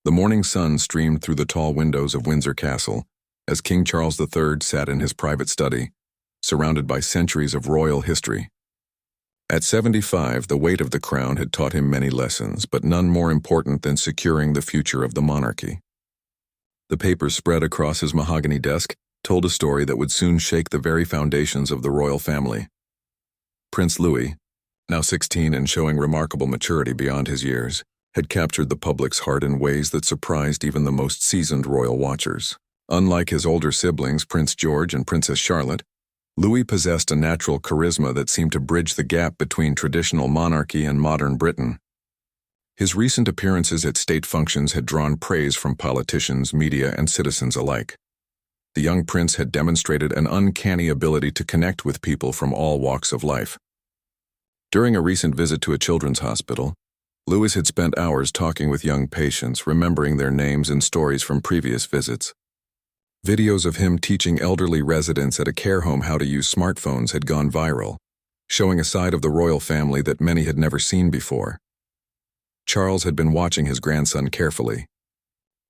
The morning sun streamed through the tall windows of Windsor Castle as King Charles III sat in his private study, surrounded by centuries of royal history. At 75, the weight of the crown had taught him many lessons, but none more important than securing the future of the monarchy. The papers spread across his mahogany desk told a story that would soon shake the very foundations of the royal family. Prince Louis, now 16 and showing remarkable maturity beyond his years, had captured the public's heart in ways that surprised even the most seasoned royal watchers. Unlike his older siblings, Prince George and Princess Charlotte, Louis possessed a natural charisma that seemed to bridge the gap between traditional monarchy and modern Britain. His recent appearances at state functions had drawn praise from politicians, media, and citizens alike. The young prince had demonstrated an uncanny ability to connect with people from all walks of life. During a recent visit to a children's hospital, Louis had spent hours talking with young patients, remembering their names and stories from previous visits. Videos of him teaching elderly residents at a care home how to use smartphones had gone viral, showing a side of the royal family that many had never seen before. Charles had been watching his grandson carefully.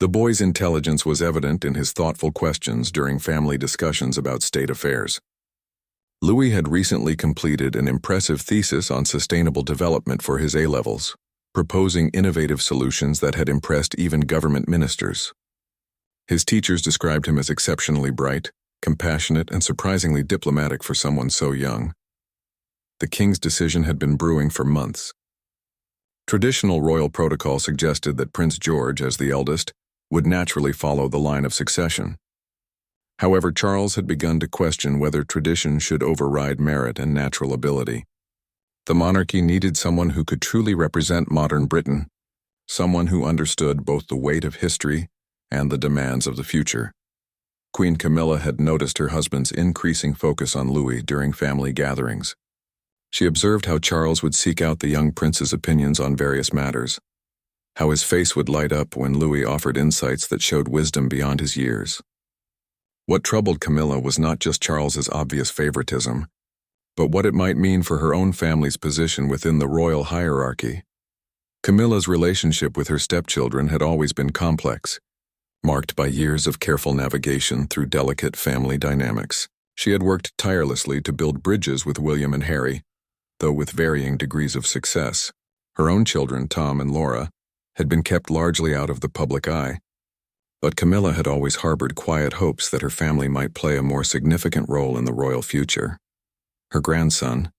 The boy's intelligence was evident in his thoughtful questions during family discussions about state affairs. Louis had recently completed an impressive thesis on sustainable development for his A-levels, proposing innovative solutions that had impressed even government ministers. His teachers described him as exceptionally bright, compassionate, and surprisingly diplomatic for someone so young. The king's decision had been brewing for months. Traditional royal protocol suggested that Prince George, as the eldest, would naturally follow the line of succession. However, Charles had begun to question whether tradition should override merit and natural ability. The monarchy needed someone who could truly represent modern Britain, someone who understood both the weight of history and the demands of the future. Queen Camilla had noticed her husband's increasing focus on Louis during family gatherings. She observed how Charles would seek out the young prince's opinions on various matters, how his face would light up when Louis offered insights that showed wisdom beyond his years. What troubled Camilla was not just Charles's obvious favoritism, but what it might mean for her own family's position within the royal hierarchy. Camilla's relationship with her stepchildren had always been complex, marked by years of careful navigation through delicate family dynamics. She had worked tirelessly to build bridges with William and Harry, though with varying degrees of success. Her own children, Tom and Laura, had been kept largely out of the public eye, but Camilla had always harbored quiet hopes that her family might play a more significant role in the royal future. Her grandson,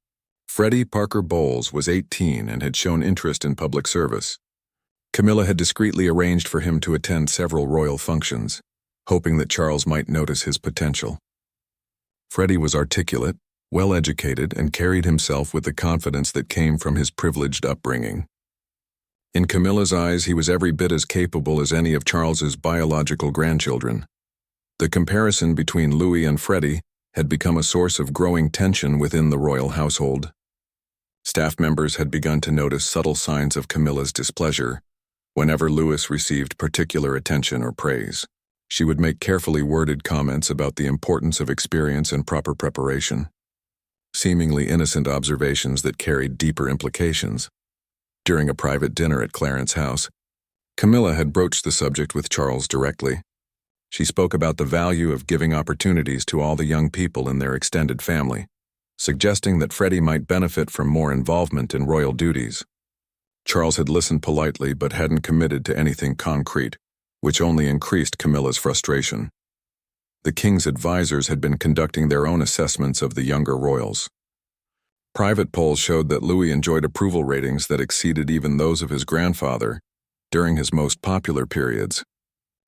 Freddie Parker Bowles, was 18 and had shown interest in public service. Camilla had discreetly arranged for him to attend several royal functions, hoping that Charles might notice his potential. Freddie was articulate, well-educated, and carried himself with the confidence that came from his privileged upbringing. In Camilla's eyes, he was every bit as capable as any of Charles's biological grandchildren. The comparison between Louis and Freddie had become a source of growing tension within the royal household. Staff members had begun to notice subtle signs of Camilla's displeasure whenever Louis received particular attention or praise. She would make carefully worded comments about the importance of experience and proper preparation, seemingly innocent observations that carried deeper implications. During a private dinner at Clarence's house, Camilla had broached the subject with Charles directly. She spoke about the value of giving opportunities to all the young people in their extended family, suggesting that Freddie might benefit from more involvement in royal duties. Charles had listened politely but hadn't committed to anything concrete, which only increased Camilla's frustration. The king's advisors had been conducting their own assessments of the younger royals. Private polls showed that Louis enjoyed approval ratings that exceeded even those of his grandfather during his most popular periods.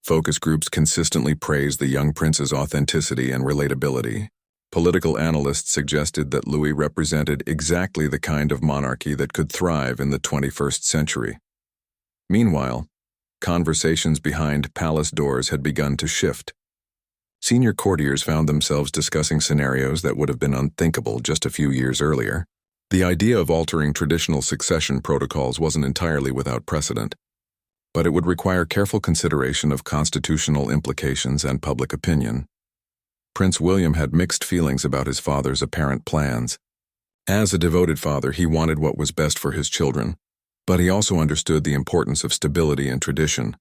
Focus groups consistently praised the young prince's authenticity and relatability. Political analysts suggested that Louis represented exactly the kind of monarchy that could thrive in the 21st century. Meanwhile, conversations behind palace doors had begun to shift. Senior courtiers found themselves discussing scenarios that would have been unthinkable just a few years earlier. The idea of altering traditional succession protocols wasn't entirely without precedent, but it would require careful consideration of constitutional implications and public opinion. Prince William had mixed feelings about his father's apparent plans. As a devoted father, he wanted what was best for his children, but he also understood the importance of stability and tradition.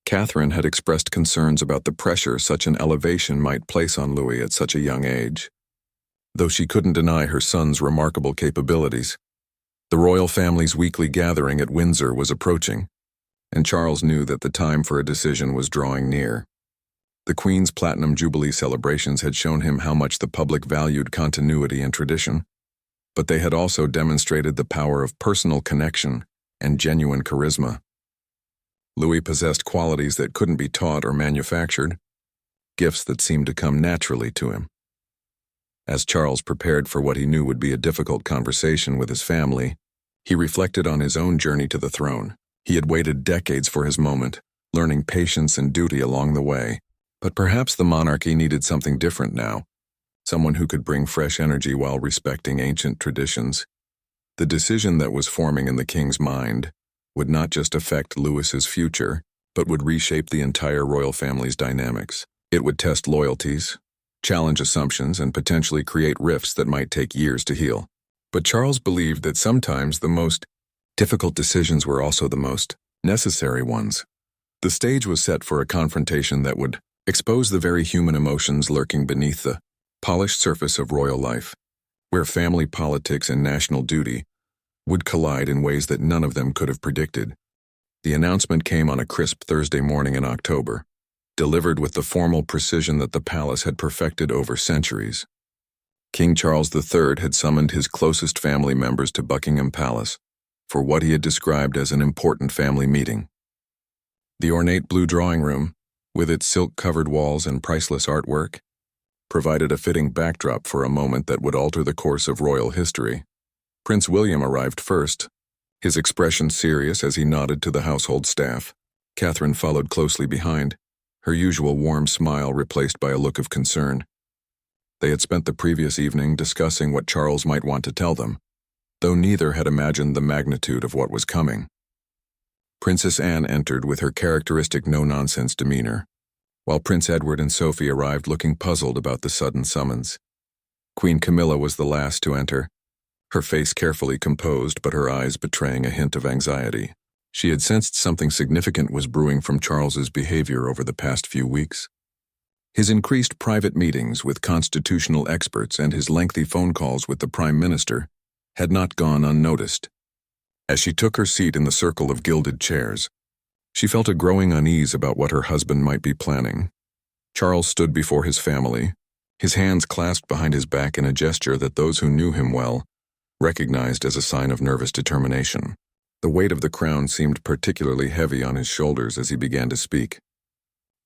Catherine had expressed concerns about the pressure such an elevation might place on Louis at such a young age. Though she couldn't deny her son's remarkable capabilities, the royal family's weekly gathering at Windsor was approaching, and Charles knew that the time for a decision was drawing near. The Queen's Platinum Jubilee celebrations had shown him how much the public valued continuity and tradition, but they had also demonstrated the power of personal connection and genuine charisma. Louis possessed qualities that couldn't be taught or manufactured, gifts that seemed to come naturally to him. As Charles prepared for what he knew would be a difficult conversation with his family, he reflected on his own journey to the throne. He had waited decades for his moment, learning patience and duty along the way. But perhaps the monarchy needed something different now, someone who could bring fresh energy while respecting ancient traditions. The decision that was forming in the king's mind would not just affect Louis's future, but would reshape the entire royal family's dynamics. It would test loyalties, challenge assumptions, and potentially create rifts that might take years to heal. But Charles believed that sometimes the most difficult decisions were also the most necessary ones. The stage was set for a confrontation that would expose the very human emotions lurking beneath the polished surface of royal life, where family politics and national duty would collide in ways that none of them could have predicted. The announcement came on a crisp Thursday morning in October, delivered with the formal precision that the palace had perfected over centuries. King Charles III had summoned his closest family members to Buckingham Palace for what he had described as an important family meeting. The ornate blue drawing room, with its silk-covered walls and priceless artwork, provided a fitting backdrop for a moment that would alter the course of royal history. Prince William arrived first, his expression serious as he nodded to the household staff. Catherine followed closely behind, her usual warm smile replaced by a look of concern. They had spent the previous evening discussing what Charles might want to tell them, though neither had imagined the magnitude of what was coming. Princess Anne entered with her characteristic no-nonsense demeanor, while Prince Edward and Sophie arrived looking puzzled about the sudden summons. Queen Camilla was the last to enter, her face carefully composed but her eyes betraying a hint of anxiety. She had sensed something significant was brewing from Charles's behavior over the past few weeks. His increased private meetings with constitutional experts and his lengthy phone calls with the Prime Minister had not gone unnoticed. As she took her seat in the circle of gilded chairs, she felt a growing unease about what her husband might be planning. Charles stood before his family, his hands clasped behind his back in a gesture that those who knew him well recognized as a sign of nervous determination. The weight of the crown seemed particularly heavy on his shoulders as he began to speak.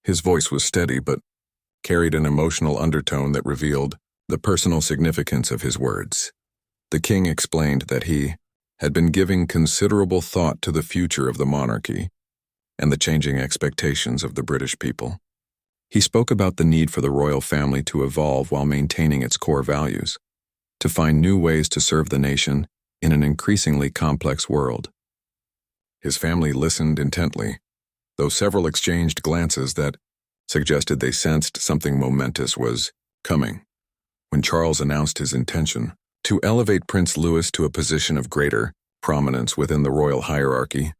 His voice was steady but carried an emotional undertone that revealed the personal significance of his words. The king explained that he had been giving considerable thought to the future of the monarchy and the changing expectations of the British people. He spoke about the need for the royal family to evolve while maintaining its core values, to find new ways to serve the nation in an increasingly complex world. His family listened intently, though several exchanged glances that suggested they sensed something momentous was coming. When Charles announced his intention to elevate Prince Louis to a position of greater prominence within the royal hierarchy,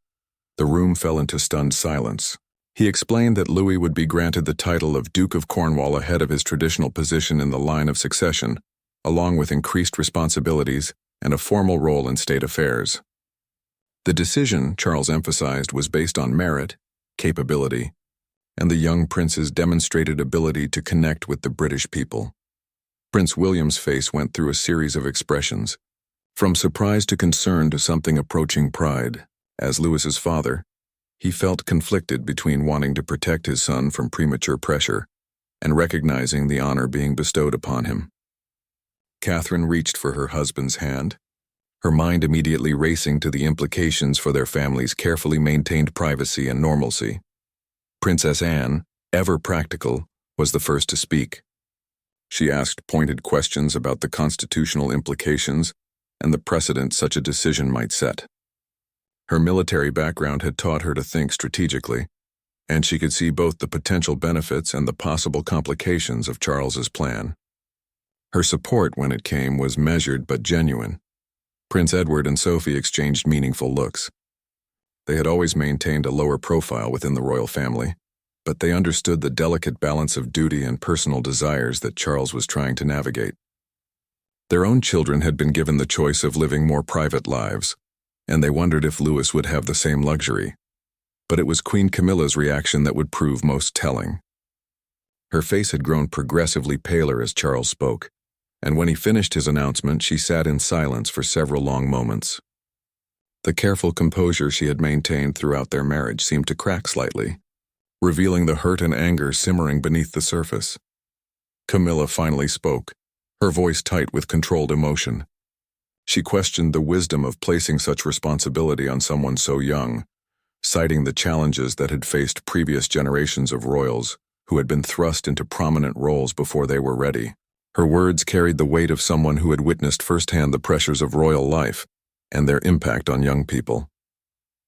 the room fell into stunned silence. He explained that Louis would be granted the title of Duke of Cornwall ahead of his traditional position in the line of succession, along with increased responsibilities and a formal role in state affairs. The decision, Charles emphasized, was based on merit, capability, and the young prince's demonstrated ability to connect with the British people. Prince William's face went through a series of expressions, from surprise to concern to something approaching pride. As Louis's father, he felt conflicted between wanting to protect his son from premature pressure and recognizing the honor being bestowed upon him. Catherine reached for her husband's hand, her mind immediately racing to the implications for their family's carefully maintained privacy and normalcy. Princess Anne, ever practical, was the first to speak. She asked pointed questions about the constitutional implications and the precedent such a decision might set. Her military background had taught her to think strategically, and she could see both the potential benefits and the possible complications of Charles's plan. Her support when it came was measured but genuine. Prince Edward and Sophie exchanged meaningful looks. They had always maintained a lower profile within the royal family, but they understood the delicate balance of duty and personal desires that Charles was trying to navigate. Their own children had been given the choice of living more private lives, and they wondered if Louis would have the same luxury. But it was Queen Camilla's reaction that would prove most telling. Her face had grown progressively paler as Charles spoke, and when he finished his announcement, she sat in silence for several long moments. The careful composure she had maintained throughout their marriage seemed to crack slightly, revealing the hurt and anger simmering beneath the surface. Camilla finally spoke, her voice tight with controlled emotion. She questioned the wisdom of placing such responsibility on someone so young, citing the challenges that had faced previous generations of royals who had been thrust into prominent roles before they were ready. Her words carried the weight of someone who had witnessed firsthand the pressures of royal life and their impact on young people.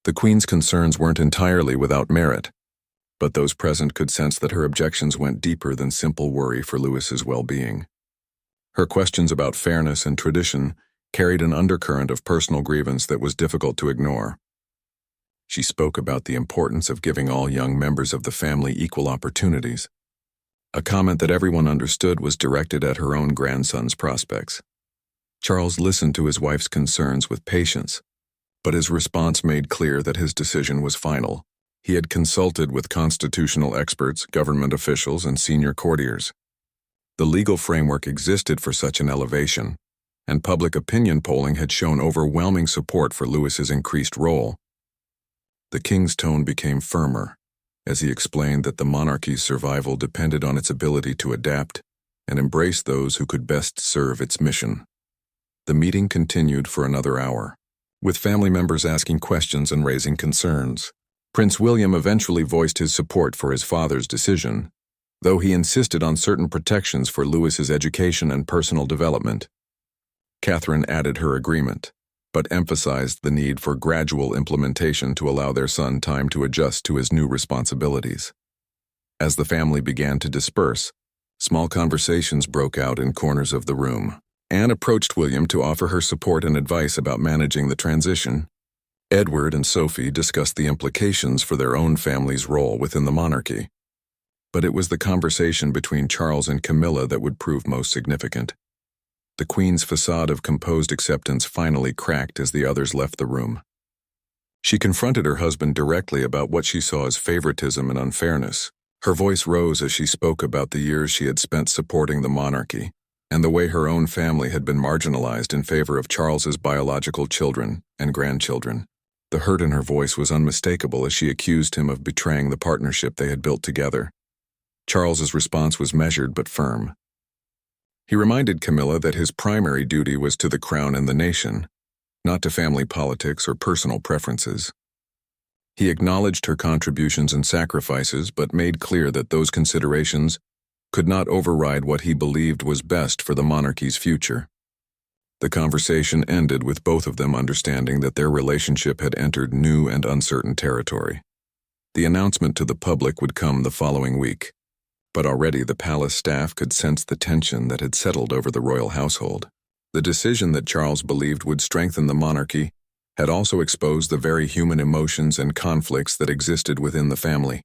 The Queen's concerns weren't entirely without merit, but those present could sense that her objections went deeper than simple worry for Louis's well-being. Her questions about fairness and tradition carried an undercurrent of personal grievance that was difficult to ignore. She spoke about the importance of giving all young members of the family equal opportunities. A comment that everyone understood was directed at her own grandson's prospects. Charles listened to his wife's concerns with patience, but his response made clear that his decision was final. He had consulted with constitutional experts, government officials, and senior courtiers. The legal framework existed for such an elevation, and public opinion polling had shown overwhelming support for Louis's increased role. The king's tone became firmer as he explained that the monarchy's survival depended on its ability to adapt and embrace those who could best serve its mission. The meeting continued for another hour, with family members asking questions and raising concerns. Prince William eventually voiced his support for his father's decision, though he insisted on certain protections for Louis's education and personal development. Catherine added her agreement, but emphasized the need for gradual implementation to allow their son time to adjust to his new responsibilities. As the family began to disperse, small conversations broke out in corners of the room. Anne approached William to offer her support and advice about managing the transition. Edward and Sophie discussed the implications for their own family's role within the monarchy. But it was the conversation between Charles and Camilla that would prove most significant. The Queen's facade of composed acceptance finally cracked as the others left the room. She confronted her husband directly about what she saw as favoritism and unfairness. Her voice rose as she spoke about the years she had spent supporting the monarchy and the way her own family had been marginalized in favor of Charles's biological children and grandchildren. The hurt in her voice was unmistakable as she accused him of betraying the partnership they had built together. Charles's response was measured but firm. He reminded Camilla that his primary duty was to the crown and the nation, not to family politics or personal preferences. He acknowledged her contributions and sacrifices, but made clear that those considerations could not override what he believed was best for the monarchy's future. The conversation ended with both of them understanding that their relationship had entered new and uncertain territory. The announcement to the public would come the following week, but already the palace staff could sense the tension that had settled over the royal household. The decision that Charles believed would strengthen the monarchy had also exposed the very human emotions and conflicts that existed within the family,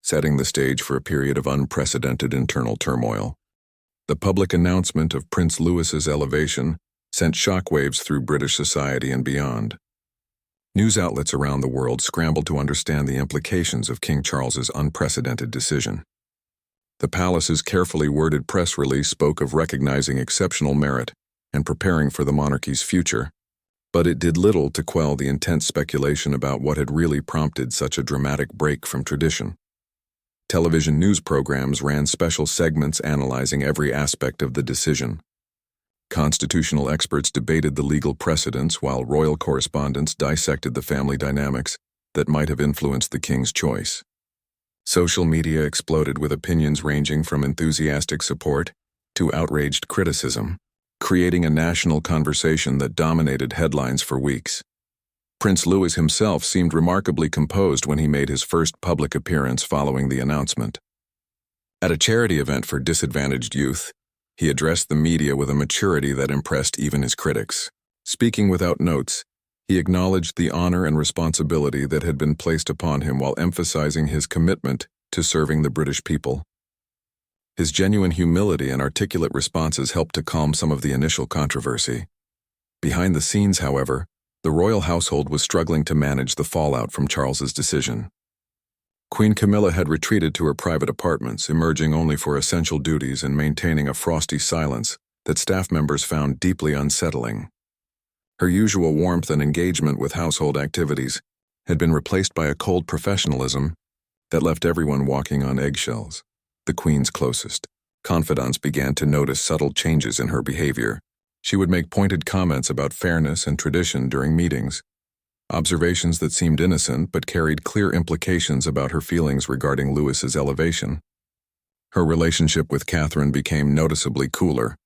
setting the stage for a period of unprecedented internal turmoil. The public announcement of Prince Louis's elevation sent shockwaves through British society and beyond. News outlets around the world scrambled to understand the implications of King Charles's unprecedented decision. The palace's carefully worded press release spoke of recognizing exceptional merit and preparing for the monarchy's future, but it did little to quell the intense speculation about what had really prompted such a dramatic break from tradition. Television news programs ran special segments analyzing every aspect of the decision. Constitutional experts debated the legal precedents while royal correspondents dissected the family dynamics that might have influenced the king's choice. Social media exploded with opinions ranging from enthusiastic support to outraged criticism, creating a national conversation that dominated headlines for weeks. Prince Louis himself seemed remarkably composed when he made his first public appearance following the announcement. At a charity event for disadvantaged youth, he addressed the media with a maturity that impressed even his critics. Speaking without notes, He acknowledged the honor and responsibility that had been placed upon him while emphasizing his commitment to serving the British people. His genuine humility and articulate responses helped to calm some of the initial controversy. Behind the scenes, however, the royal household was struggling to manage the fallout from Charles's decision. Queen Camilla had retreated to her private apartments, emerging only for essential duties and maintaining a frosty silence that staff members found deeply unsettling. Her usual warmth and engagement with household activities had been replaced by a cold professionalism that left everyone walking on eggshells. The Queen's closest confidants began to notice subtle changes in her behavior. She would make pointed comments about fairness and tradition during meetings, observations that seemed innocent but carried clear implications about her feelings regarding Louis's elevation. Her relationship with Catherine became noticeably cooler,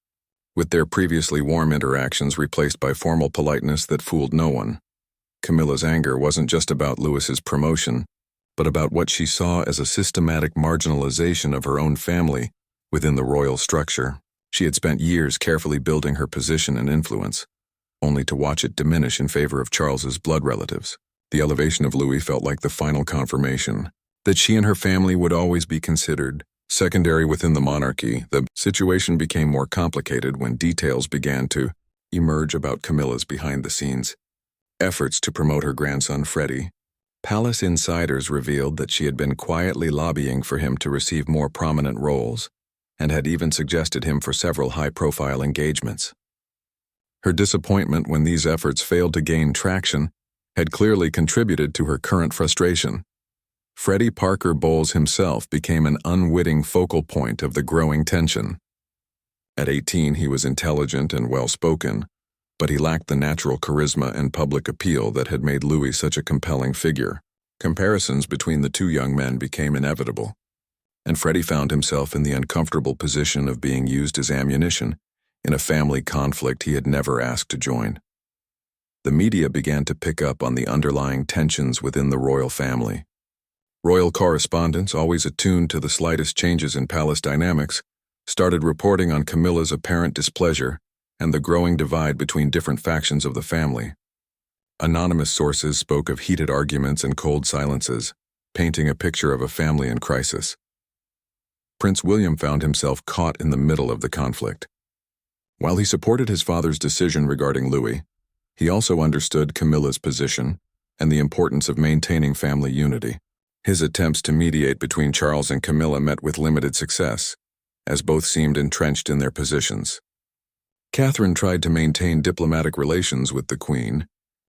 with their previously warm interactions replaced by formal politeness that fooled no one. Camilla's anger wasn't just about Louis's promotion, but about what she saw as a systematic marginalization of her own family within the royal structure. She had spent years carefully building her position and influence, only to watch it diminish in favor of Charles's blood relatives. The elevation of Louis felt like the final confirmation that she and her family would always be considered secondary within the monarchy. The situation became more complicated when details began to emerge about Camilla's behind-the-scenes efforts to promote her grandson Freddie. Palace insiders revealed that she had been quietly lobbying for him to receive more prominent roles, and had even suggested him for several high-profile engagements. Her disappointment when these efforts failed to gain traction had clearly contributed to her current frustration. Freddie Parker Bowles himself became an unwitting focal point of the growing tension. At 18, he was intelligent and well-spoken, but he lacked the natural charisma and public appeal that had made Louis such a compelling figure. Comparisons between the two young men became inevitable, and Freddie found himself in the uncomfortable position of being used as ammunition in a family conflict he had never asked to join. The media began to pick up on the underlying tensions within the royal family. Royal correspondents, always attuned to the slightest changes in palace dynamics, started reporting on Camilla's apparent displeasure and the growing divide between different factions of the family. Anonymous sources spoke of heated arguments and cold silences, painting a picture of a family in crisis. Prince William found himself caught in the middle of the conflict. While he supported his father's decision regarding Louis, he also understood Camilla's position and the importance of maintaining family unity. His attempts to mediate between Charles and Camilla met with limited success, as both seemed entrenched in their positions. Catherine tried to maintain diplomatic relations with the Queen,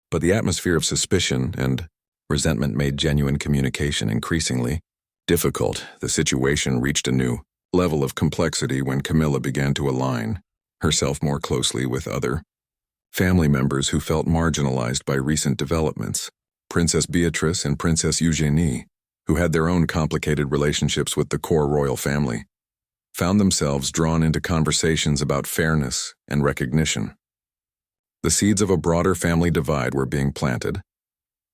but the atmosphere of suspicion and resentment made genuine communication increasingly difficult. The situation reached a new level of complexity when Camilla began to align herself more closely with other family members who felt marginalized by recent developments. Princess Beatrice and Princess Eugenie, who had their own complicated relationships with the core royal family, found themselves drawn into conversations about fairness and recognition. The seeds of a broader family divide were being planted.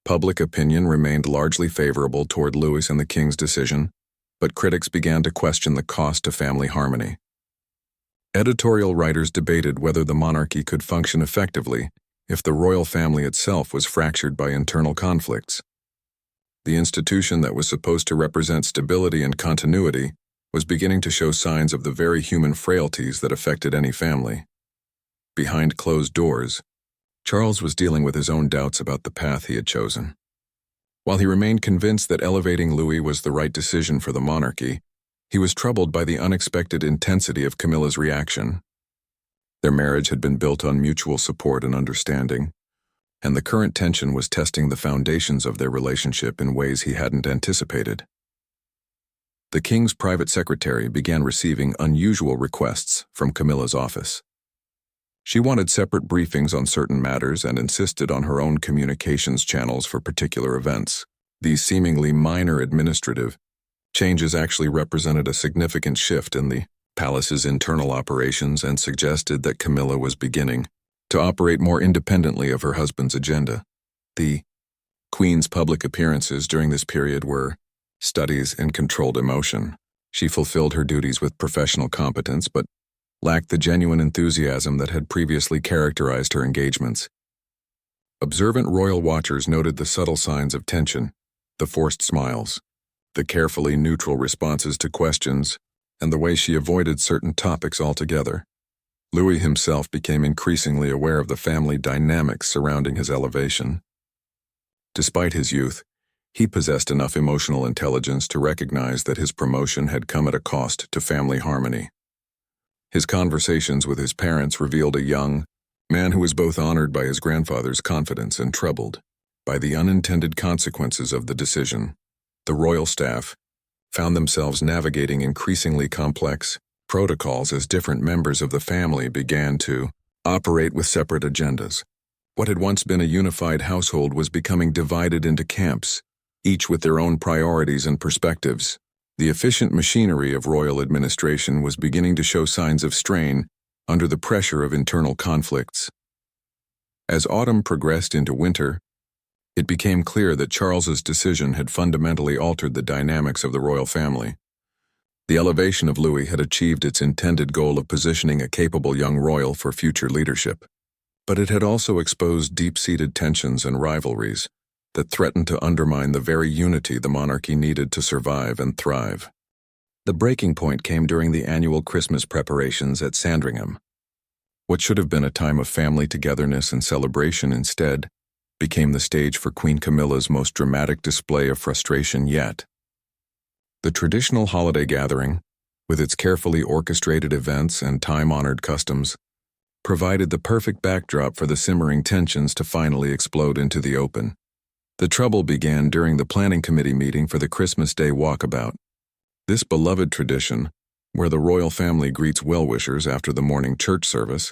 Public opinion remained largely favorable toward Louis and the king's decision, but critics began to question the cost to family harmony. Editorial writers debated whether the monarchy could function effectively if the royal family itself was fractured by internal conflicts. The institution that was supposed to represent stability and continuity was beginning to show signs of the very human frailties that affected any family. Behind closed doors, Charles was dealing with his own doubts about the path he had chosen. While he remained convinced that elevating Louis was the right decision for the monarchy, he was troubled by the unexpected intensity of Camilla's reaction. Their marriage had been built on mutual support and understanding, and the current tension was testing the foundations of their relationship in ways he hadn't anticipated. The king's private secretary began receiving unusual requests from Camilla's office. She wanted separate briefings on certain matters and insisted on her own communications channels for particular events. These seemingly minor administrative changes actually represented a significant shift in the palace's internal operations and suggested that Camilla was beginning to operate more independently of her husband's agenda. The Queen's public appearances during this period were studies in controlled emotion. She fulfilled her duties with professional competence, but lacked the genuine enthusiasm that had previously characterized her engagements. Observant royal watchers noted the subtle signs of tension, the forced smiles, the carefully neutral responses to questions, and the way she avoided certain topics altogether. Louis himself became increasingly aware of the family dynamics surrounding his elevation. Despite his youth, he possessed enough emotional intelligence to recognize that his promotion had come at a cost to family harmony. His conversations with his parents revealed a young man who was both honored by his grandfather's confidence and troubled by the unintended consequences of the decision. The royal staff found themselves navigating increasingly complex protocols as different members of the family began to operate with separate agendas. What had once been a unified household was becoming divided into camps, each with their own priorities and perspectives. The efficient machinery of royal administration was beginning to show signs of strain under the pressure of internal conflicts. As autumn progressed into winter, it became clear that Charles's decision had fundamentally altered the dynamics of the royal family. The elevation of Louis had achieved its intended goal of positioning a capable young royal for future leadership, but it had also exposed deep-seated tensions and rivalries that threatened to undermine the very unity the monarchy needed to survive and thrive. The breaking point came during the annual Christmas preparations at Sandringham. What should have been a time of family togetherness and celebration instead became the stage for Queen Camilla's most dramatic display of frustration yet. The traditional holiday gathering, with its carefully orchestrated events and time-honored customs, provided the perfect backdrop for the simmering tensions to finally explode into the open. The trouble began during the planning committee meeting for the Christmas Day walkabout. This beloved tradition, where the royal family greets well-wishers after the morning church service,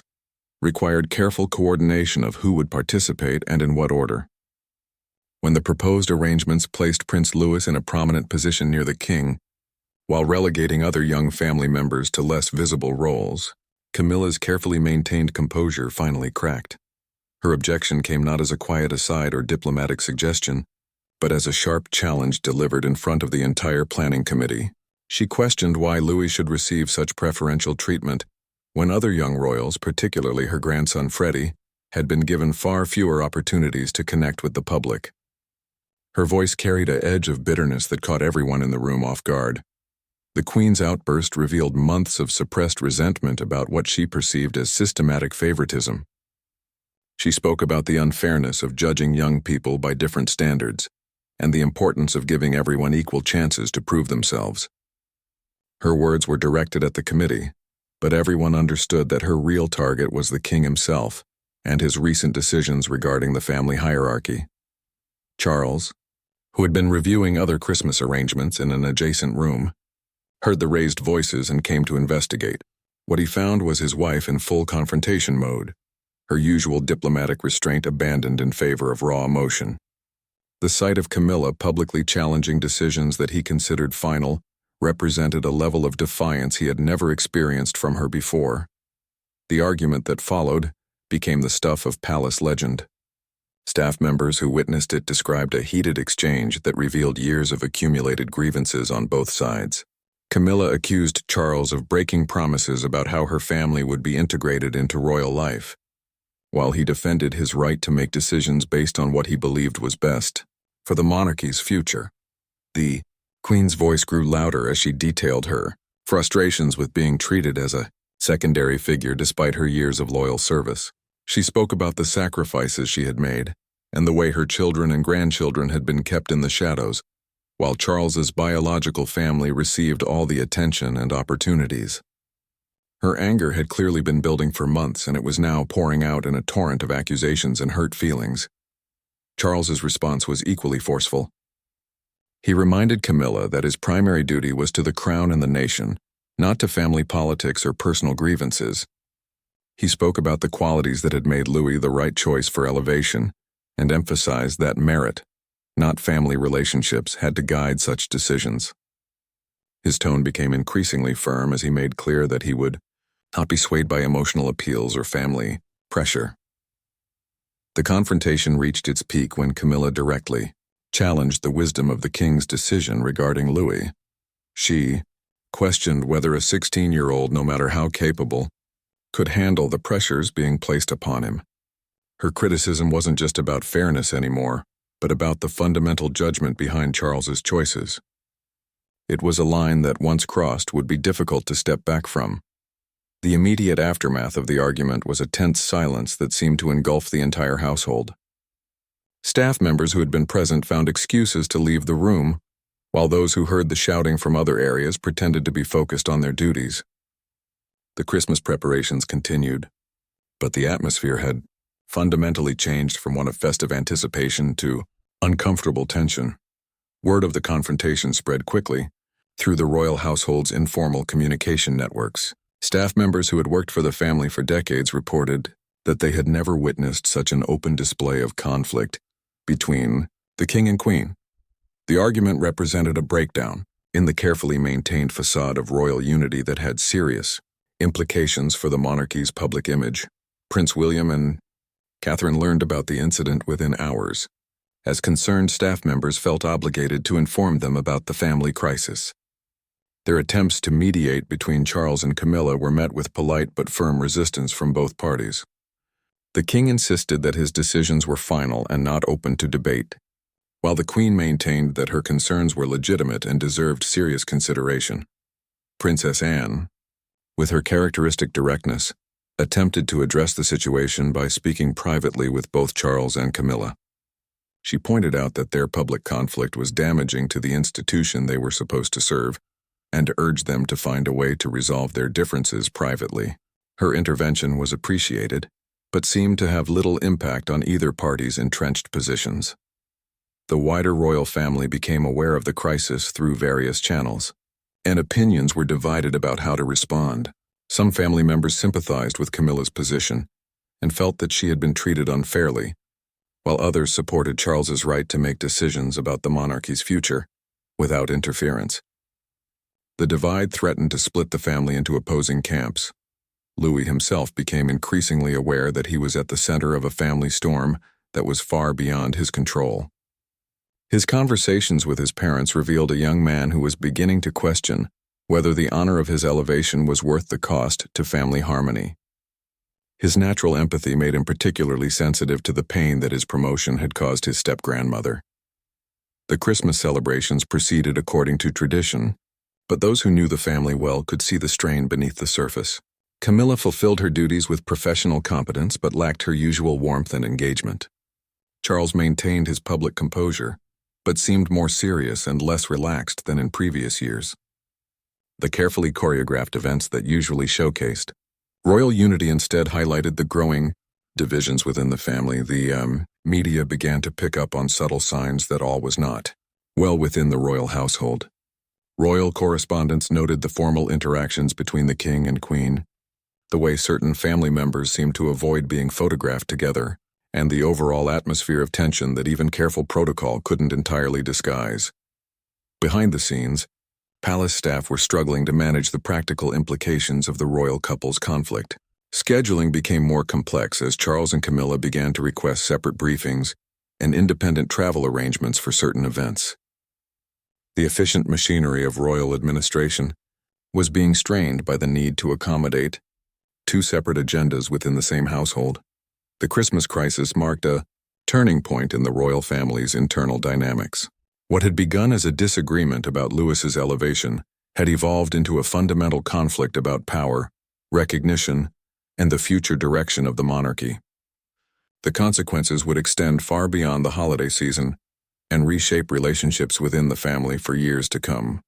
required careful coordination of who would participate and in what order. When the proposed arrangements placed Prince Louis in a prominent position near the king, while relegating other young family members to less visible roles, Camilla's carefully maintained composure finally cracked. Her objection came not as a quiet aside or diplomatic suggestion, but as a sharp challenge delivered in front of the entire planning committee. She questioned why Louis should receive such preferential treatment when other young royals, particularly her grandson Freddie, had been given far fewer opportunities to connect with the public. Her voice carried an edge of bitterness that caught everyone in the room off guard. The Queen's outburst revealed months of suppressed resentment about what she perceived as systematic favoritism. She spoke about the unfairness of judging young people by different standards, and the importance of giving everyone equal chances to prove themselves. Her words were directed at the committee, but everyone understood that her real target was the king himself and his recent decisions regarding the family hierarchy. Charles, who had been reviewing other Christmas arrangements in an adjacent room, heard the raised voices and came to investigate. What he found was his wife in full confrontation mode, her usual diplomatic restraint abandoned in favor of raw emotion. The sight of Camilla publicly challenging decisions that he considered final represented a level of defiance he had never experienced from her before. The argument that followed became the stuff of palace legend. Staff members who witnessed it described a heated exchange that revealed years of accumulated grievances on both sides. Camilla accused Charles of breaking promises about how her family would be integrated into royal life, while he defended his right to make decisions based on what he believed was best for the monarchy's future. The Queen's voice grew louder as she detailed her frustrations with being treated as a secondary figure despite her years of loyal service. She spoke about the sacrifices she had made and the way her children and grandchildren had been kept in the shadows, while Charles's biological family received all the attention and opportunities. Her anger had clearly been building for months, and it was now pouring out in a torrent of accusations and hurt feelings. Charles's response was equally forceful. He reminded Camilla that his primary duty was to the crown and the nation, not to family politics or personal grievances. He spoke about the qualities that had made Louis the right choice for elevation, and emphasized that merit, not family relationships, had to guide such decisions. His tone became increasingly firm as he made clear that he would not be swayed by emotional appeals or family pressure. The confrontation reached its peak when Camilla directly challenged the wisdom of the king's decision regarding Louis. She questioned whether a 16-year-old, no matter how capable, could handle the pressures being placed upon him. Her criticism wasn't just about fairness anymore, but about the fundamental judgment behind Charles's choices. It was a line that, once crossed, would be difficult to step back from. The immediate aftermath of the argument was a tense silence that seemed to engulf the entire household. Staff members who had been present found excuses to leave the room, while those who heard the shouting from other areas pretended to be focused on their duties. The Christmas preparations continued, but the atmosphere had fundamentally changed from one of festive anticipation to uncomfortable tension. Word of the confrontation spread quickly through the royal household's informal communication networks. Staff members who had worked for the family for decades reported that they had never witnessed such an open display of conflict between the king and queen. The argument represented a breakdown in the carefully maintained facade of royal unity that had serious implications for the monarchy's public image. Prince William and Catherine learned about the incident within hours, as concerned staff members felt obligated to inform them about the family crisis. Their attempts to mediate between Charles and Camilla were met with polite but firm resistance from both parties. The king insisted that his decisions were final and not open to debate, while the queen maintained that her concerns were legitimate and deserved serious consideration. Princess Anne, with her characteristic directness, attempted to address the situation by speaking privately with both Charles and Camilla. She pointed out that their public conflict was damaging to the institution they were supposed to serve, and urged them to find a way to resolve their differences privately. Her intervention was appreciated, but seemed to have little impact on either party's entrenched positions. The wider royal family became aware of the crisis through various channels, and opinions were divided about how to respond. Some family members sympathized with Camilla's position and felt that she had been treated unfairly, while others supported Charles's right to make decisions about the monarchy's future without interference. The divide threatened to split the family into opposing camps. Louis himself became increasingly aware that he was at the center of a family storm that was far beyond his control. His conversations with his parents revealed a young man who was beginning to question whether the honor of his elevation was worth the cost to family harmony. His natural empathy made him particularly sensitive to the pain that his promotion had caused his step-grandmother. The Christmas celebrations proceeded according to tradition, but those who knew the family well could see the strain beneath the surface. Camilla fulfilled her duties with professional competence but lacked her usual warmth and engagement. Charles maintained his public composure, but seemed more serious and less relaxed than in previous years. The carefully choreographed events that usually showcased royal unity instead highlighted the growing divisions within the family. The media began to pick up on subtle signs that all was not well within the royal household. Royal correspondents noted the formal interactions between the king and queen, the way certain family members seemed to avoid being photographed together, and the overall atmosphere of tension that even careful protocol couldn't entirely disguise. Behind the scenes, palace staff were struggling to manage the practical implications of the royal couple's conflict. Scheduling became more complex as Charles and Camilla began to request separate briefings and independent travel arrangements for certain events. The efficient machinery of royal administration was being strained by the need to accommodate two separate agendas within the same household. The Christmas crisis marked a turning point in the royal family's internal dynamics. What had begun as a disagreement about Louis's elevation had evolved into a fundamental conflict about power, recognition, and the future direction of the monarchy. The consequences would extend far beyond the holiday season and reshape relationships within the family for years to come.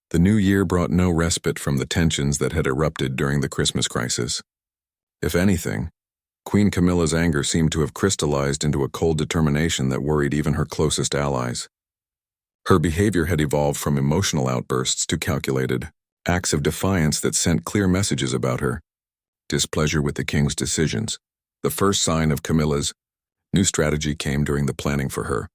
The new year brought no respite from the tensions that had erupted during the Christmas crisis. If anything, Queen Camilla's anger seemed to have crystallized into a cold determination that worried even her closest allies. Her behavior had evolved from emotional outbursts to calculated acts of defiance that sent clear messages about her displeasure with the king's decisions. The first sign of Camilla's new strategy came during the planning for her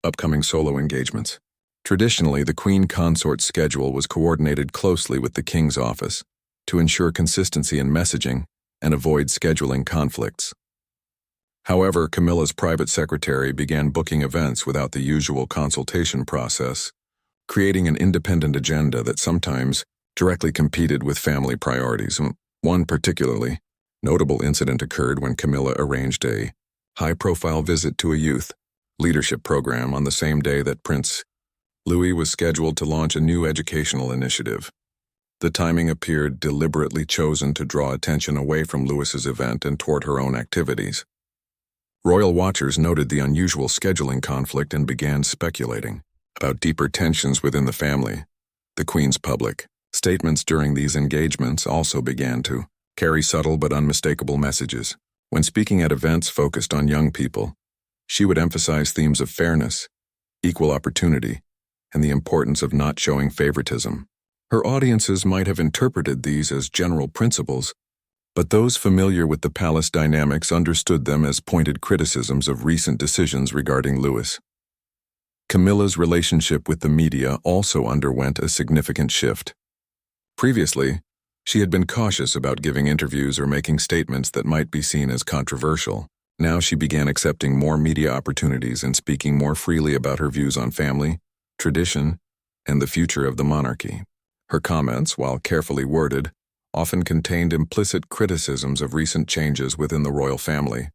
upcoming solo engagements. Traditionally, the queen consort's schedule was coordinated closely with the king's office to ensure consistency in messaging and avoid scheduling conflicts. However, Camilla's private secretary began booking events without the usual consultation process, creating an independent agenda that sometimes directly competed with family priorities. One particularly Notable incident occurred when Camilla arranged a high-profile visit to a youth leadership program on the same day that Prince Louis was scheduled to launch a new educational initiative. The timing appeared deliberately chosen to draw attention away from Louis's event and toward her own activities. Royal watchers noted the unusual scheduling conflict and began speculating about deeper tensions within the family. The Queen's public statements during these engagements also began to carry subtle but unmistakable messages. When speaking at events focused on young people, she would emphasize themes of fairness, equal opportunity, and the importance of not showing favoritism. Her audiences might have interpreted these as general principles, but those familiar with the palace dynamics understood them as pointed criticisms of recent decisions regarding Louis. Camilla's relationship with the media also underwent a significant shift. Previously, she had been cautious about giving interviews or making statements that might be seen as controversial. Now she began accepting more media opportunities and speaking more freely about her views on family, tradition, and the future of the monarchy. Her comments, while carefully worded, often contained implicit criticisms of recent changes within the royal family.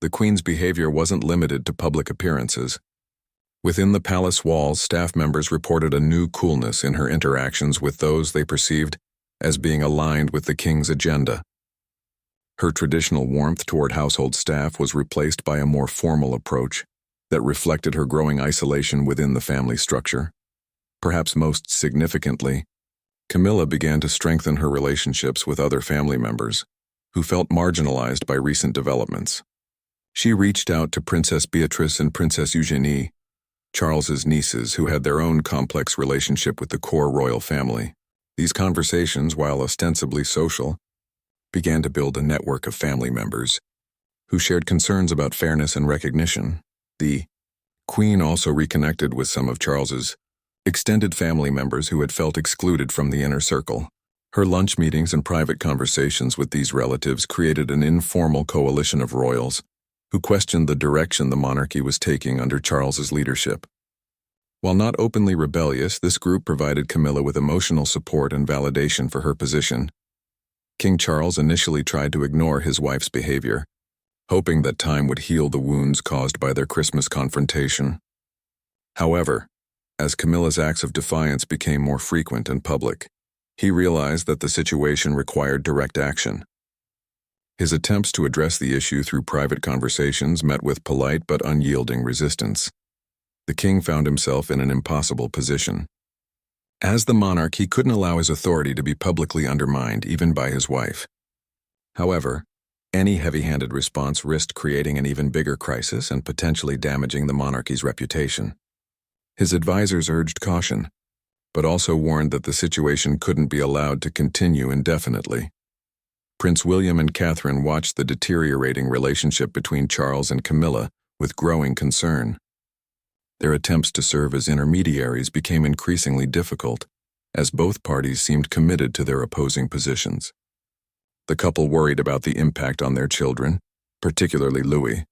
The Queen's behavior wasn't limited to public appearances. Within the palace walls, staff members reported a new coolness in her interactions with those they perceived as being aligned with the King's agenda. Her traditional warmth toward household staff was replaced by a more formal approach that reflected her growing isolation within the family structure. Perhaps most significantly, Camilla began to strengthen her relationships with other family members who felt marginalized by recent developments. She reached out to Princess Beatrice and Princess Eugenie, Charles's nieces, who had their own complex relationship with the core royal family. These conversations, while ostensibly social, began to build a network of family members who shared concerns about fairness and recognition. The Queen also reconnected with some of Charles's extended family members who had felt excluded from the inner circle. Her lunch meetings and private conversations with these relatives created an informal coalition of royals who questioned the direction the monarchy was taking under Charles's leadership. While not openly rebellious, this group provided Camilla with emotional support and validation for her position. King Charles initially tried to ignore his wife's behavior, hoping that time would heal the wounds caused by their Christmas confrontation. However, as Camilla's acts of defiance became more frequent and public, he realized that the situation required direct action. His attempts to address the issue through private conversations met with polite but unyielding resistance. The king found himself in an impossible position. As the monarch, he couldn't allow his authority to be publicly undermined, even by his wife. However, any heavy-handed response risked creating an even bigger crisis and potentially damaging the monarchy's reputation. His advisors urged caution, but also warned that the situation couldn't be allowed to continue indefinitely. Prince William and Catherine watched the deteriorating relationship between Charles and Camilla with growing concern. Their attempts to serve as intermediaries became increasingly difficult, as both parties seemed committed to their opposing positions. The couple worried about the impact on their children, particularly Louis,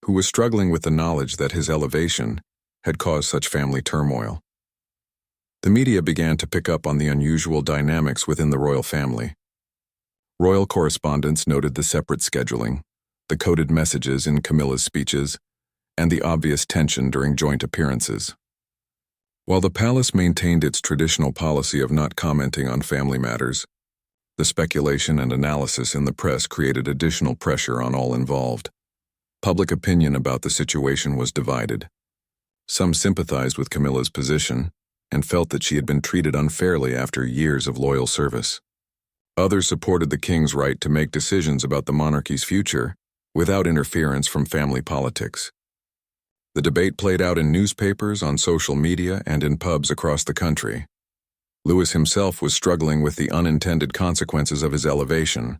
who was struggling with the knowledge that his elevation had caused such family turmoil. The media began to pick up on the unusual dynamics within the royal family. Royal correspondents noted the separate scheduling, the coded messages in Camilla's speeches, and the obvious tension during joint appearances. While the palace maintained its traditional policy of not commenting on family matters, the speculation and analysis in the press created additional pressure on all involved. Public opinion about the situation was divided. Some sympathized with Camilla's position and felt that she had been treated unfairly after years of loyal service. Others supported the king's right to make decisions about the monarchy's future without interference from family politics. The debate played out in newspapers, on social media, and in pubs across the country. Louis himself was struggling with the unintended consequences of his elevation.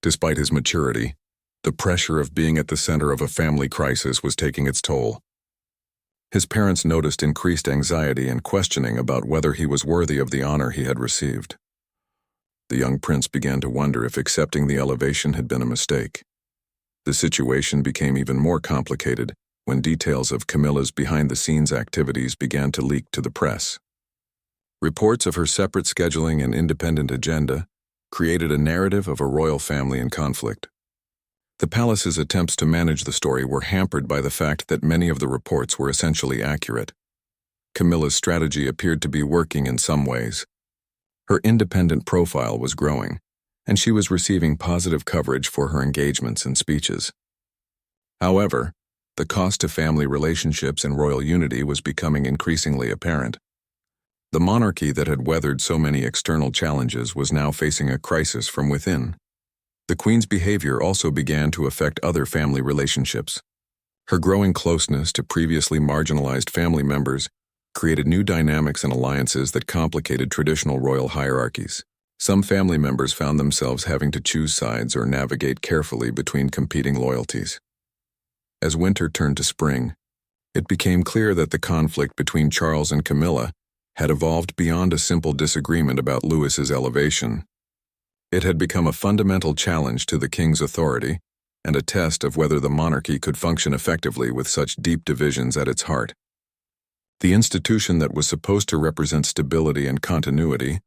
Despite his maturity, the pressure of being at the center of a family crisis was taking its toll. His parents noticed increased anxiety and questioning about whether he was worthy of the honor he had received. The young prince began to wonder if accepting the elevation had been a mistake. The situation became even more complicated when details of Camilla's behind-the-scenes activities began to leak to the press. Reports of her separate scheduling and independent agenda created a narrative of a royal family in conflict. The palace's attempts to manage the story were hampered by the fact that many of the reports were essentially accurate. Camilla's strategy appeared to be working in some ways. Her independent profile was growing, and she was receiving positive coverage for her engagements and speeches. However, the cost to family relationships and royal unity was becoming increasingly apparent. The monarchy that had weathered so many external challenges was now facing a crisis from within. The Queen's behavior also began to affect other family relationships. Her growing closeness to previously marginalized family members created new dynamics and alliances that complicated traditional royal hierarchies. Some family members found themselves having to choose sides or navigate carefully between competing loyalties. As winter turned to spring, it became clear that the conflict between Charles and Camilla had evolved beyond a simple disagreement about Louis's elevation. It had become a fundamental challenge to the king's authority and a test of whether the monarchy could function effectively with such deep divisions at its heart. The institution that was supposed to represent stability and continuity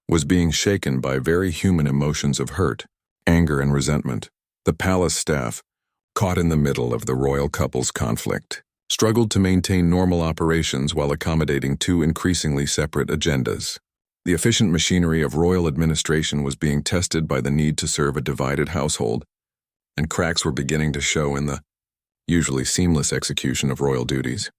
was being shaken by very human emotions of hurt, anger, and resentment. The palace staff, caught in the middle of the royal couple's conflict, struggled to maintain normal operations while accommodating two increasingly separate agendas. The efficient machinery of royal administration was being tested by the need to serve a divided household, and cracks were beginning to show in the usually seamless execution of royal duties.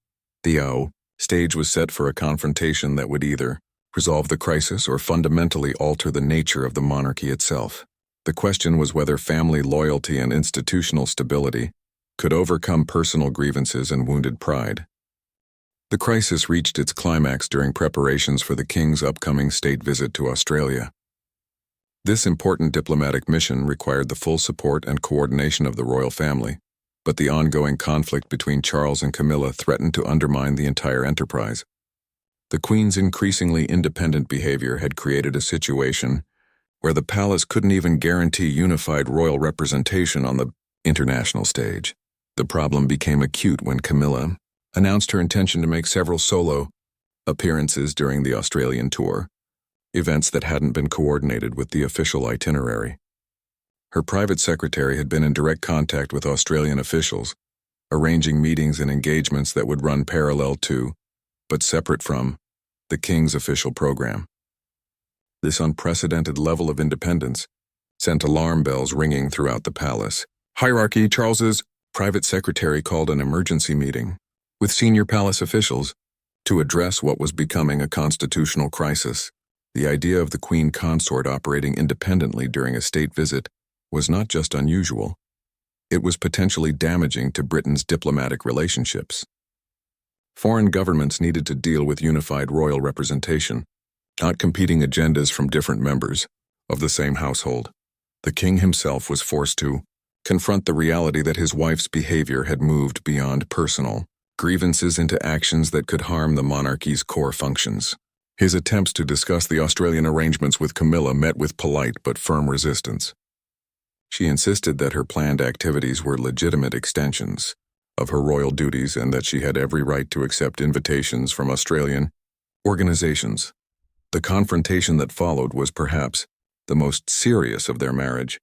The stage was set for a confrontation that would either resolve the crisis or fundamentally alter the nature of the monarchy itself. The question was whether family loyalty and institutional stability could overcome personal grievances and wounded pride. The crisis reached its climax during preparations for the king's upcoming state visit to Australia. This important diplomatic mission required the full support and coordination of the royal family, but the ongoing conflict between Charles and Camilla threatened to undermine the entire enterprise. The Queen's increasingly independent behavior had created a situation where the palace couldn't even guarantee unified royal representation on the international stage. The problem became acute when Camilla announced her intention to make several solo appearances during the Australian tour, events that hadn't been coordinated with the official itinerary. Her private secretary had been in direct contact with Australian officials, arranging meetings and engagements that would run parallel to, but separate from, the king's official program. This unprecedented level of independence sent alarm bells ringing throughout the palace. Hierarchy. Charles's private secretary called an emergency meeting with senior palace officials to address what was becoming a constitutional crisis. The idea of the Queen consort operating independently during a state visit was not just unusual, it was potentially damaging to Britain's diplomatic relationships. Foreign governments needed to deal with unified royal representation, not competing agendas from different members of the same household. The king himself was forced to confront the reality that his wife's behavior had moved beyond personal grievances into actions that could harm the monarchy's core functions. His attempts to discuss the Australian arrangements with Camilla met with polite but firm resistance. She insisted that her planned activities were legitimate extensions of her royal duties and that she had every right to accept invitations from Australian organizations. The confrontation that followed was perhaps the most serious of their marriage.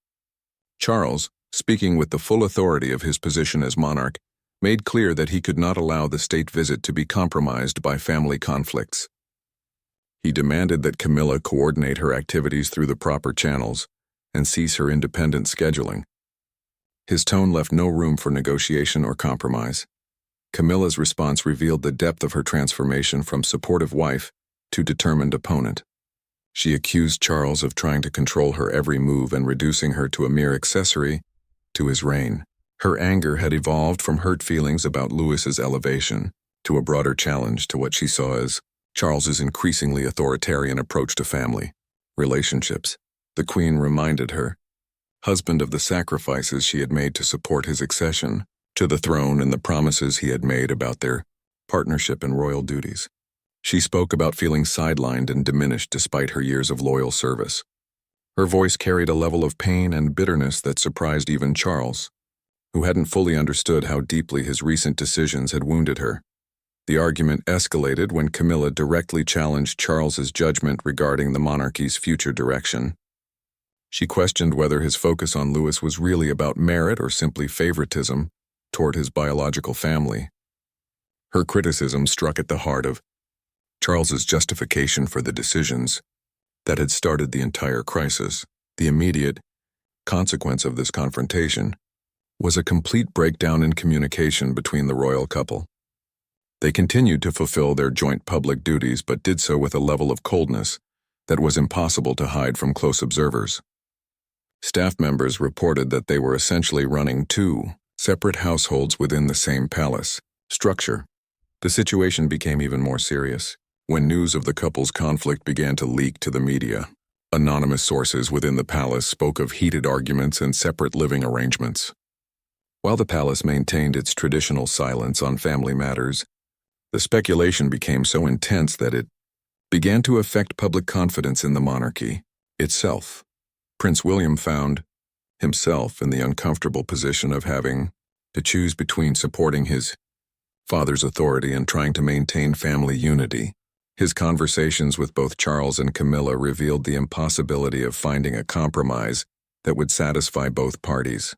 Charles, speaking with the full authority of his position as monarch, made clear that he could not allow the state visit to be compromised by family conflicts. He demanded that Camilla coordinate her activities through the proper channels and cease her independent scheduling. His tone left no room for negotiation or compromise. Camilla's response revealed the depth of her transformation from supportive wife to determined opponent. She accused Charles of trying to control her every move and reducing her to a mere accessory to his reign. Her anger had evolved from hurt feelings about Louis's elevation to a broader challenge to what she saw as Charles's increasingly authoritarian approach to family relationships. The Queen reminded her husband of the sacrifices she had made to support his accession to the throne and the promises he had made about their partnership in royal duties. She spoke about feeling sidelined and diminished despite her years of loyal service. Her voice carried a level of pain and bitterness that surprised even Charles, who hadn't fully understood how deeply his recent decisions had wounded her. The argument escalated when Camilla directly challenged Charles's judgment regarding the monarchy's future direction. She questioned whether his focus on Louis was really about merit or simply favoritism toward his biological family. Her criticism struck at the heart of Charles's justification for the decisions that had started the entire crisis. The immediate consequence of this confrontation was a complete breakdown in communication between the royal couple. They continued to fulfill their joint public duties, but did so with a level of coldness that was impossible to hide from close observers. Staff members reported that they were essentially running two separate households within the same palace structure. The situation became even more serious when news of the couple's conflict began to leak to the media. Anonymous sources within the palace spoke of heated arguments and separate living arrangements. While the palace maintained its traditional silence on family matters, the speculation became so intense that it began to affect public confidence in the monarchy itself. Prince William found himself in the uncomfortable position of having to choose between supporting his father's authority and trying to maintain family unity. His conversations with both Charles and Camilla revealed the impossibility of finding a compromise that would satisfy both parties.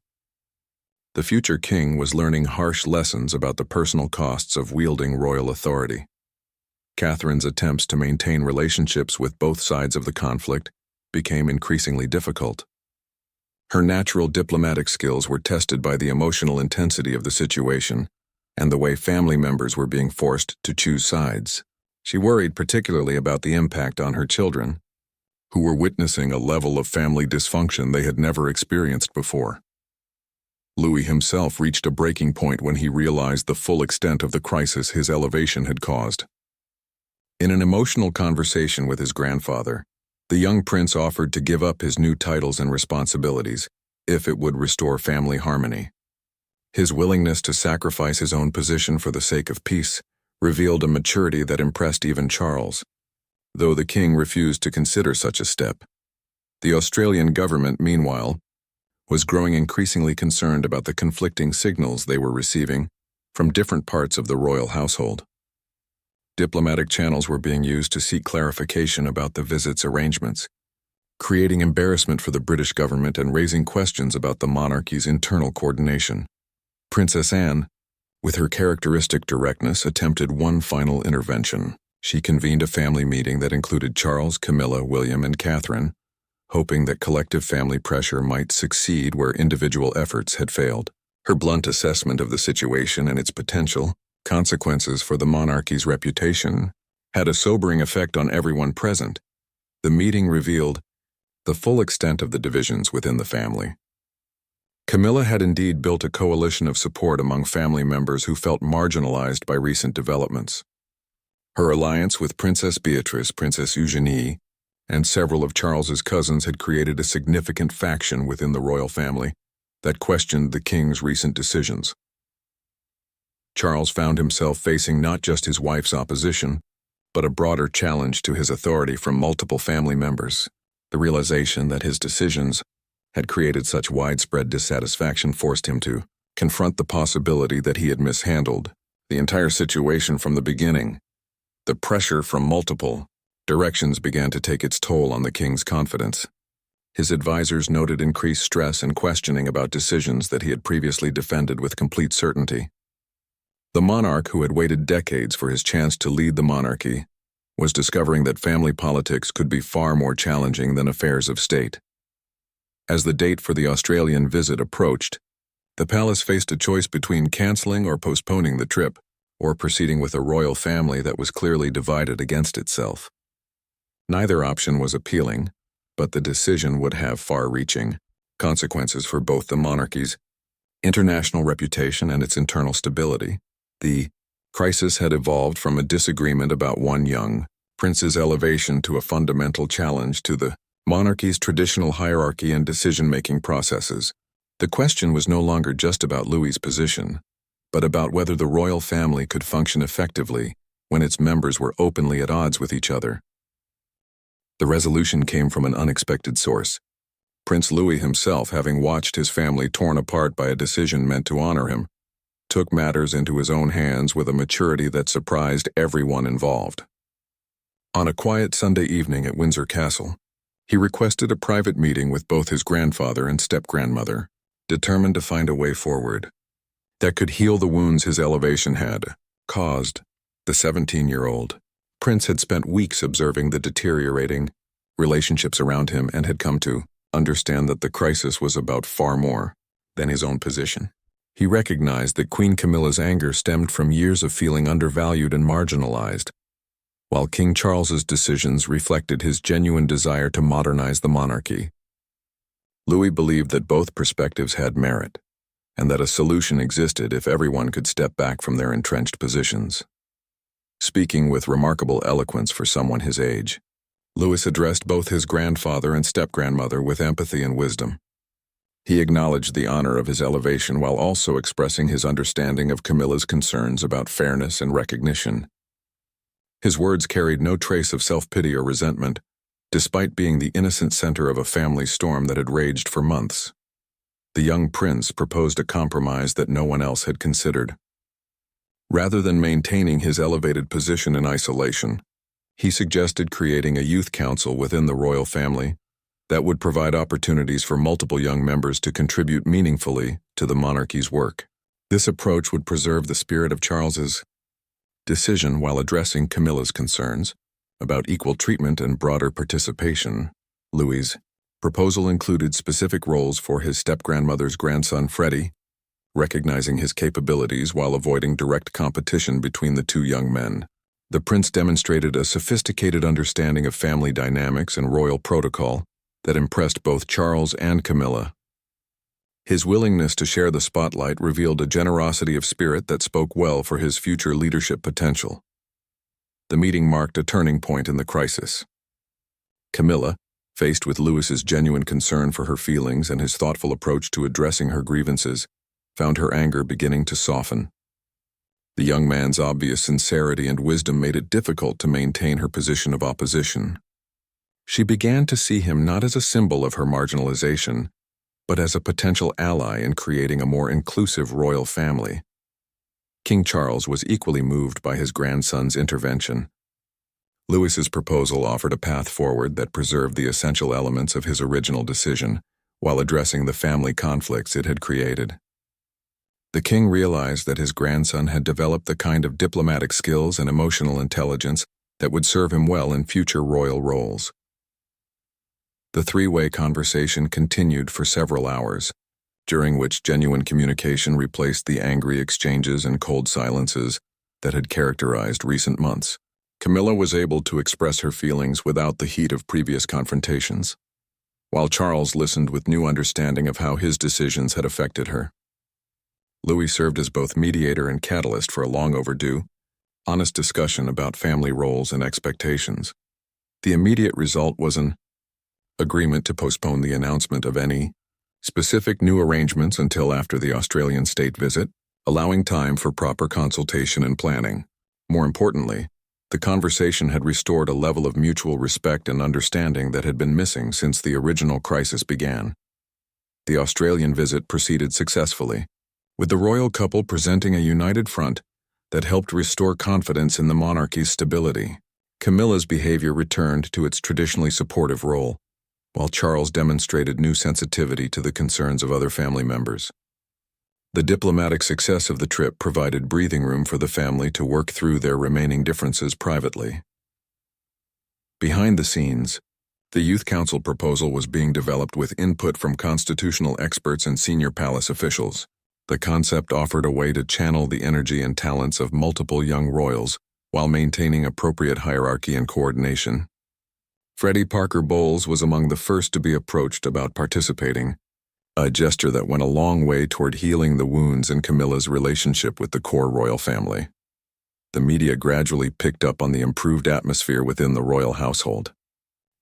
The future king was learning harsh lessons about the personal costs of wielding royal authority. Catherine's attempts to maintain relationships with both sides of the conflict became increasingly difficult. Her natural diplomatic skills were tested by the emotional intensity of the situation and the way family members were being forced to choose sides. She worried particularly about the impact on her children, who were witnessing a level of family dysfunction they had never experienced before. Louis himself reached a breaking point when he realized the full extent of the crisis his elevation had caused. In an emotional conversation with his grandfather, the young prince offered to give up his new titles and responsibilities if it would restore family harmony. His willingness to sacrifice his own position for the sake of peace revealed a maturity that impressed even Charles, though the king refused to consider such a step. The Australian government, meanwhile, was growing increasingly concerned about the conflicting signals they were receiving from different parts of the royal household. Diplomatic channels were being used to seek clarification about the visit's arrangements, creating embarrassment for the British government and raising questions about the monarchy's internal coordination. Princess Anne, with her characteristic directness, attempted one final intervention. She convened a family meeting that included Charles, Camilla, William, and Catherine, hoping that collective family pressure might succeed where individual efforts had failed. Her blunt assessment of the situation and its potential consequences for the monarchy's reputation had a sobering effect on everyone present. The meeting revealed the full extent of the divisions within the family. Camilla had indeed built a coalition of support among family members who felt marginalized by recent developments. Her alliance with Princess Beatrice, Princess Eugenie, and several of Charles's cousins had created a significant faction within the royal family that questioned the king's recent decisions. Charles found himself facing not just his wife's opposition, but a broader challenge to his authority from multiple family members. The realization that his decisions had created such widespread dissatisfaction forced him to confront the possibility that he had mishandled the entire situation from the beginning. The pressure from multiple directions began to take its toll on the king's confidence. His advisors noted increased stress and questioning about decisions that he had previously defended with complete certainty. The monarch, who had waited decades for his chance to lead the monarchy, was discovering that family politics could be far more challenging than affairs of state. As the date for the Australian visit approached, the palace faced a choice between canceling or postponing the trip, or proceeding with a royal family that was clearly divided against itself. Neither option was appealing, but the decision would have far-reaching consequences for both the monarchy's international reputation and its internal stability. The crisis had evolved from a disagreement about one young prince's elevation to a fundamental challenge to the monarchy's traditional hierarchy and decision-making processes. The question was no longer just about Louis's position, but about whether the royal family could function effectively when its members were openly at odds with each other. The resolution came from an unexpected source. Prince Louis himself, having watched his family torn apart by a decision meant to honor him, took matters into his own hands with a maturity that surprised everyone involved. On a quiet Sunday evening at Windsor Castle, He requested a private meeting with both his grandfather and step-grandmother, determined to find a way forward that could heal the wounds his elevation had caused. The 17-year-old prince had spent weeks observing the deteriorating relationships around him and had come to understand that the crisis was about far more than his own position. He recognized that Queen Camilla's anger stemmed from years of feeling undervalued and marginalized, while King Charles's decisions reflected his genuine desire to modernize the monarchy. Louis believed that both perspectives had merit, and that a solution existed if everyone could step back from their entrenched positions. Speaking with remarkable eloquence for someone his age, Louis addressed both his grandfather and step-grandmother with empathy and wisdom. He acknowledged the honor of his elevation while also expressing his understanding of Camilla's concerns about fairness and recognition. His words carried no trace of self-pity or resentment, despite being the innocent center of a family storm that had raged for months. The young prince proposed a compromise that no one else had considered. Rather than maintaining his elevated position in isolation, he suggested creating a youth council within the royal family that would provide opportunities for multiple young members to contribute meaningfully to the monarchy's work. This approach would preserve the spirit of Charles's decision while addressing Camilla's concerns about equal treatment and broader participation. Louis's proposal included specific roles for his step-grandmother's grandson Freddie, recognizing his capabilities while avoiding direct competition between the two young men. The prince demonstrated a sophisticated understanding of family dynamics and royal protocol that impressed both Charles and Camilla. His willingness to share the spotlight revealed a generosity of spirit that spoke well for his future leadership potential. The meeting marked a turning point in the crisis. Camilla, faced with Louis's genuine concern for her feelings and his thoughtful approach to addressing her grievances, found her anger beginning to soften. The young man's obvious sincerity and wisdom made it difficult to maintain her position of opposition. She began to see him not as a symbol of her marginalization, but as a potential ally in creating a more inclusive royal family. King Charles was equally moved by his grandson's intervention. Louis's proposal offered a path forward that preserved the essential elements of his original decision, while addressing the family conflicts it had created. The king realized that his grandson had developed the kind of diplomatic skills and emotional intelligence that would serve him well in future royal roles. The three-way conversation continued for several hours, during which genuine communication replaced the angry exchanges and cold silences that had characterized recent months. Camilla was able to express her feelings without the heat of previous confrontations, while Charles listened with new understanding of how his decisions had affected her. Louis served as both mediator and catalyst for a long overdue, honest discussion about family roles and expectations. The immediate result was an agreement to postpone the announcement of any specific new arrangements until after the Australian state visit, allowing time for proper consultation and planning. More importantly, the conversation had restored a level of mutual respect and understanding that had been missing since the original crisis began. The Australian visit proceeded successfully, with the royal couple presenting a united front that helped restore confidence in the monarchy's stability. Camilla's behavior returned to its traditionally supportive role, while Charles demonstrated new sensitivity to the concerns of other family members. The diplomatic success of the trip provided breathing room for the family to work through their remaining differences privately. Behind the scenes, the Youth Council proposal was being developed with input from constitutional experts and senior palace officials. The concept offered a way to channel the energy and talents of multiple young royals while maintaining appropriate hierarchy and coordination. Freddie Parker Bowles was among the first to be approached about participating, a gesture that went a long way toward healing the wounds in Camilla's relationship with the core royal family. The media gradually picked up on the improved atmosphere within the royal household.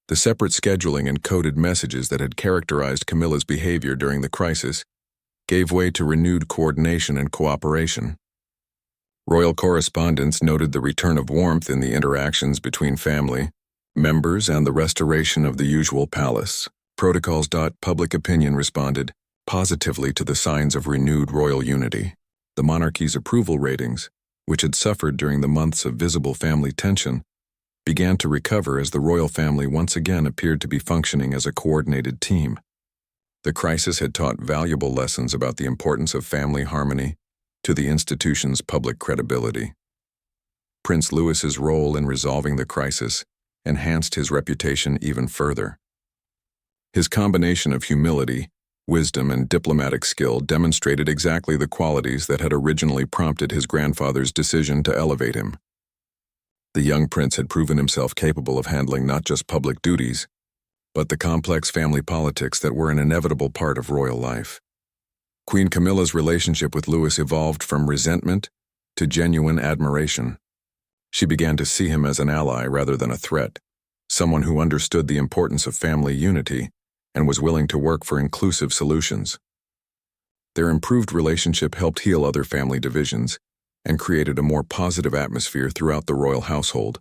The separate scheduling and coded messages that had characterized Camilla's behavior during the crisis gave way to renewed coordination and cooperation. Royal correspondents noted the return of warmth in the interactions between family members and the restoration of the usual palace protocols. Public opinion responded positively to the signs of renewed royal unity. The monarchy's approval ratings, which had suffered during the months of visible family tension, began to recover as the royal family once again appeared to be functioning as a coordinated team. The crisis had taught valuable lessons about the importance of family harmony to the institution's public credibility. Prince Louis's role in resolving the crisis enhanced his reputation even further. His combination of humility, wisdom, and diplomatic skill demonstrated exactly the qualities that had originally prompted his grandfather's decision to elevate him. The young prince had proven himself capable of handling not just public duties, but the complex family politics that were an inevitable part of royal life. Queen Camilla's relationship with Louis evolved from resentment to genuine admiration. She began to see him as an ally rather than a threat, someone who understood the importance of family unity and was willing to work for inclusive solutions. Their improved relationship helped heal other family divisions and created a more positive atmosphere throughout the royal household.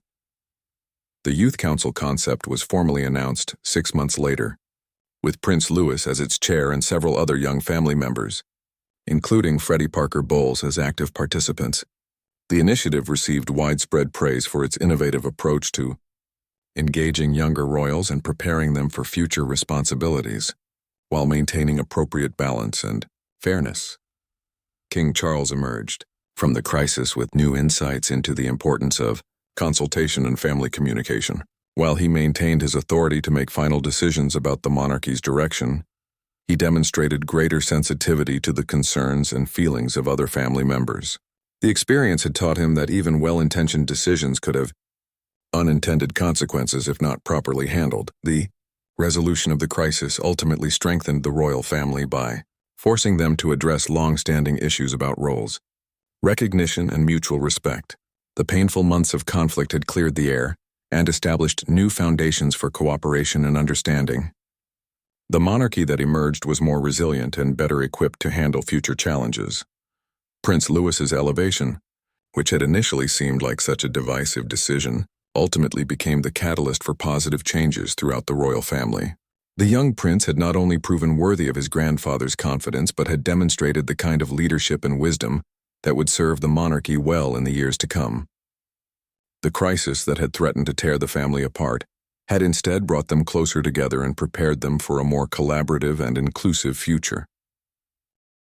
The Youth Council concept was formally announced 6 months later, with Prince Louis as its chair and several other young family members, including Freddie Parker Bowles as active participants. The initiative received widespread praise for its innovative approach to engaging younger royals and preparing them for future responsibilities, while maintaining appropriate balance and fairness. King Charles emerged from the crisis with new insights into the importance of consultation and family communication. While he maintained his authority to make final decisions about the monarchy's direction, he demonstrated greater sensitivity to the concerns and feelings of other family members. The experience had taught him that even well-intentioned decisions could have unintended consequences if not properly handled. The resolution of the crisis ultimately strengthened the royal family by forcing them to address long-standing issues about roles, recognition, and mutual respect. The painful months of conflict had cleared the air and established new foundations for cooperation and understanding. The monarchy that emerged was more resilient and better equipped to handle future challenges. Prince Louis's elevation, which had initially seemed like such a divisive decision, ultimately became the catalyst for positive changes throughout the royal family. The young prince had not only proven worthy of his grandfather's confidence but had demonstrated the kind of leadership and wisdom that would serve the monarchy well in the years to come. The crisis that had threatened to tear the family apart had instead brought them closer together and prepared them for a more collaborative and inclusive future.